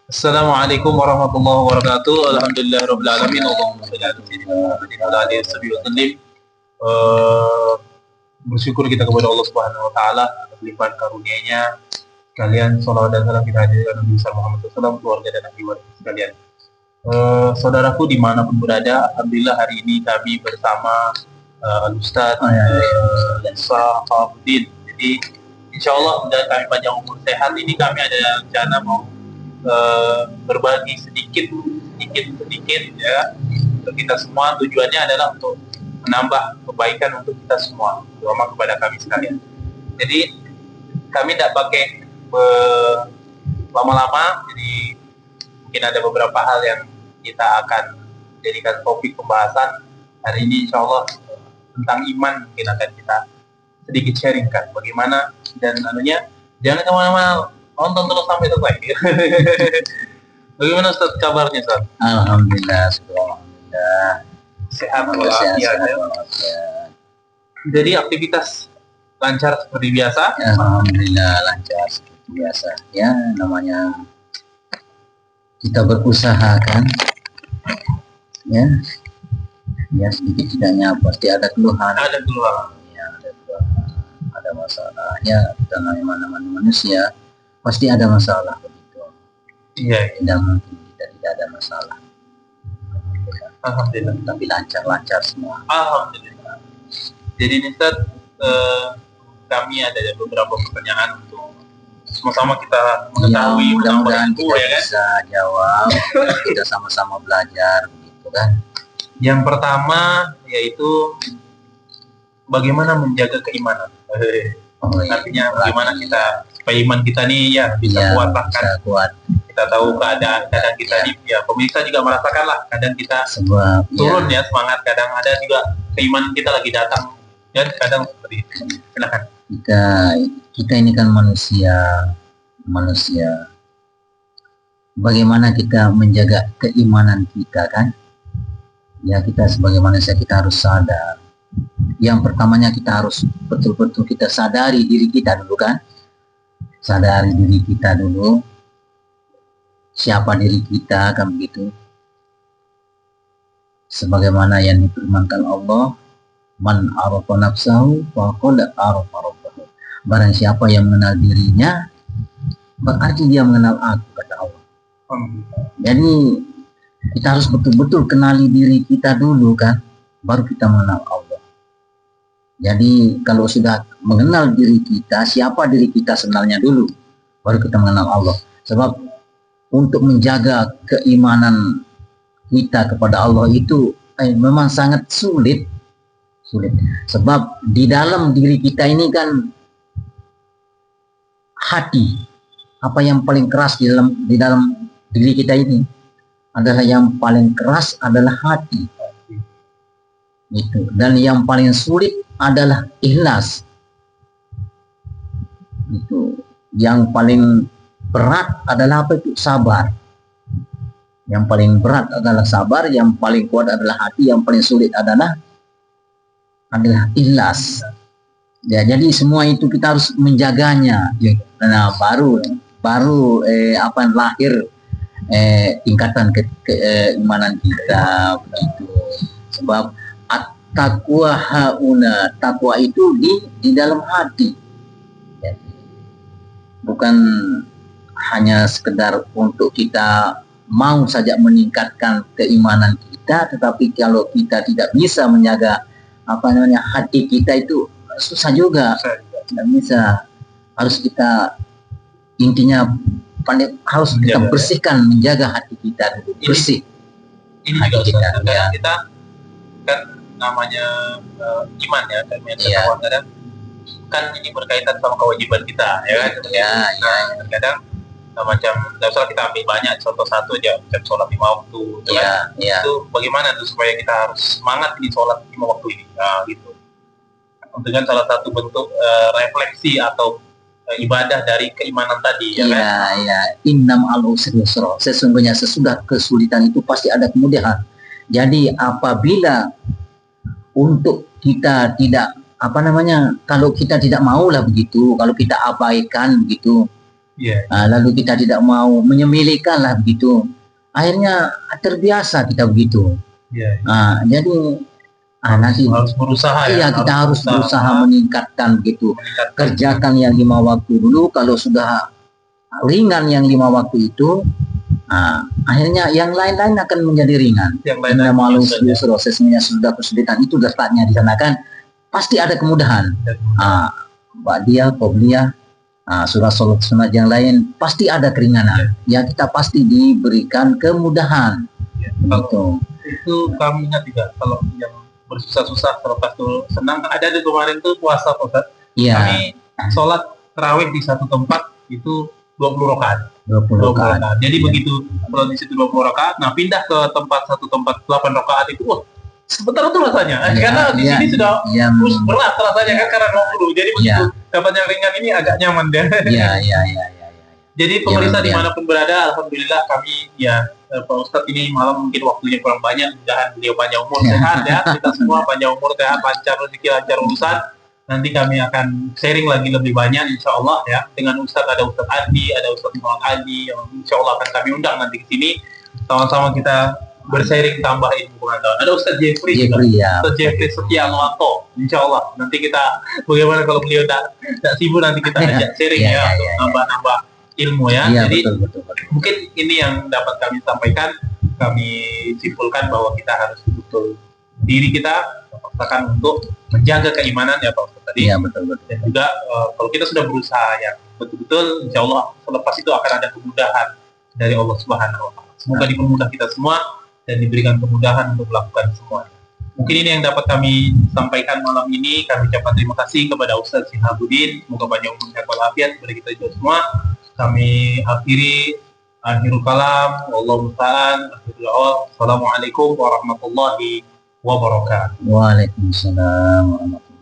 Assalamualaikum warahmatullahi wabarakatuh. Alhamdulillahirabbil alamin. Allahumma shalli ala sayyidina Muhammadin wa ala alihi wasallim. Bersyukur kita kepada Allah Subhanahu wa taala atas limpahan karunia-Nya. Kalian salawat dan salam kita hadirkan Nabi Muhammad SAW, keluarga dan ahli waris sekalian. Saudaraku dimanapun berada, alhamdulillah hari ini kami bersama Al-Ustaz Sahabuddin. Jadi insya Allah dan kami panjang umur sehat ini kami ada rencana mau berbagi sedikit ya untuk kita semua. Tujuannya adalah untuk menambah kebaikan untuk kita semua, terutama kepada kami sekalian. Jadi kami tidak pakai lama-lama, jadi mungkin ada beberapa hal yang kita akan jadikan topik pembahasan hari ini, insya Allah tentang iman mungkin akan kita sedikit sharingkan bagaimana dan anunya. Jangan kemana-mana, nonton terus sampai selesai. Bagaimana Ustaz kabarnya Ustaz? Alhamdulillah, alhamdulillah. Sehat walafiat. Jadi aktivitas lancar seperti biasa? Alhamdulillah lancar seperti biasa. Ya namanya kita berusaha kan. Ya sedikit tidaknya pasti ada keluhan. Ada keluhan. Ya ada keluhan, ada masalah. Ya kita namanya manusia pasti ada masalah begitu. Iya. Tidak mungkin kita tidak ada masalah. Alhamdulillah. Tapi lancar semua. Alhamdulillah. Jadi Ustaz, kami ada beberapa pertanyaan untuk sama-sama kita mengetahui. Ya, mudah-mudahan kita ya, bisa jawab. Kita sama-sama belajar begitu kan. Yang pertama yaitu bagaimana menjaga keimanan. Artinya bagaimana kita supaya iman kita nih ya bisa kuat lah kan. Bisa kuat. Kita tahu keadaan kita nih ya, pemirsa juga merasakan lah kadang kita turun ya semangat, kadang ada juga keimanan kita lagi datang dan kadang seperti itu. Silakan. Kita ini kan manusia. Bagaimana kita menjaga keimanan kita kan? Ya kita sebagai manusia kita harus sadar. Yang pertamanya kita harus betul-betul kita sadari diri kita dulu kan. Sadari diri kita dulu. Siapa diri kita kan begitu. Sebagaimana yang difirmankan Allah, man arafa nafsahu faqad arafa rabbahu. Barang siapa yang mengenal dirinya, berarti dia mengenal aku, kata Allah. Jadi kita harus betul-betul kenali diri kita dulu kan, baru kita mengenal Allah. Jadi kalau sudah mengenal diri kita, siapa diri kita sebenarnya dulu, baru kita mengenal Allah. Sebab untuk menjaga keimanan kita kepada Allah itu memang sangat sulit. Sebab di dalam diri kita ini kan hati, apa yang paling keras di dalam diri kita ini adalah yang paling keras adalah hati. Itu. Dan yang paling sulit adalah ikhlas. Itu. Yang paling berat adalah apa itu? Sabar. Yang paling berat adalah sabar, yang paling kuat adalah hati, yang paling sulit adalah ikhlas. Ya, jadi semua itu kita harus menjaganya. Nah, baru lahir tingkatan keimanan kita begitu. Sebab at-taqwa hauna, takwa itu di dalam hati. Ya. Bukan hanya sekedar untuk kita mau saja meningkatkan keimanan kita, tetapi kalau kita tidak bisa menjaga hati kita itu susah juga. Tidak bisa. Harus kita intinya harus kita bersihkan, menjaga hati kita bersih. Ini juga kita kan namanya iman ya, kadang kan ini berkaitan sama kewajiban kita ya kan. Kadang macam misalnya kita ambil banyak contoh satu aja, macam sholat 5 waktu itu bagaimana tuh supaya kita harus semangat di sholat 5 waktu ini gitu. Dengan salah satu bentuk refleksi atau ibadah dari keimanan tadi ya kan. Innam al-usri yusra. Sesungguhnya sesudah kesulitan itu pasti ada kemudahan. Jadi apabila untuk kita tidak kalau kita tidak maulah begitu, kalau kita abaikan begitu, Lalu kita tidak mau menyemilikan lah begitu, akhirnya terbiasa kita begitu. Jadi nanti harus berusaha kita harus berusaha meningkatkan begitu. Kerjakan yang 5 waktu dulu, kalau sudah ringan yang 5 waktu itu, akhirnya yang lain-lain akan menjadi ringan. Yang malu prosesnya sudah kesulitan, itu letaknya di sana kan, pasti ada kemudahan. Ba'diyah, qobliyah, surah sunat yang lain pasti ada keringanan. Ya kita pasti diberikan kemudahan. Itu kami ingat juga, kalau yang bersusah-susah terlepas tuh senang. Ada kemarin tuh puasa Ustaz. Kami sholat tarawih di satu tempat itu 20 rakaat. 20 rakaat. Jadi begitu kalau di situ 20 rakaat, nah pindah ke satu tempat 8 rakaat itu, sebentar itu rasanya. Karena di sini sudah berat rasanya kan, karena 20. Jadi begitu dapat yang ringan ini agak nyaman deh. Jadi pemirsa dimanapun berada, alhamdulillah kami Pak Ustadz ini malam mungkin waktunya kurang banyak, mudah-mudahan beliau panjang umur, sehat ya, kita semua panjang umur, sehat, lancar rezeki, lancar urusan. Nanti kami akan sharing lagi lebih banyak insya Allah ya, dengan Ustadz. Ada Ustadz Adi, ada Ustadz Muhammad Adi yang insya Allah akan kami undang nanti ke sini, sama-sama kita bersharing, tambah ilmu pengetahuan. Ada Ustadz Jeffrey Ustadz Jeffrey Setia Noanto, insya Allah nanti kita, bagaimana kalau beliau tidak sibuk, nanti kita ajak sharing untuk nambah ilmu ya. Jadi betul. Mungkin ini yang dapat kami sampaikan, kami simpulkan bahwa kita harus betul diri kita paksakan untuk menjaga keimanan ya Pak Ustaz tadi. Betul. Dan juga kalau kita sudah berusaha yang betul-betul, insya Allah selepas itu akan ada kemudahan dari Allah Subhanahu wa Ta'ala. Semoga dipermudah kita semua dan diberikan kemudahan untuk melakukan semuanya. Mungkin ini yang dapat kami sampaikan malam ini. Kami ucapkan terima kasih kepada Ustaz Syihabuddin. Semoga panjang umur dan walafiat kepada kita juga semua. Kami akhiri akhirul kalam, wallahu musta'an, akhirul awal. Assalamualaikum warahmatullahi wabarakatuh. Waalaikumsalam warahmatullahi wabarakatuh.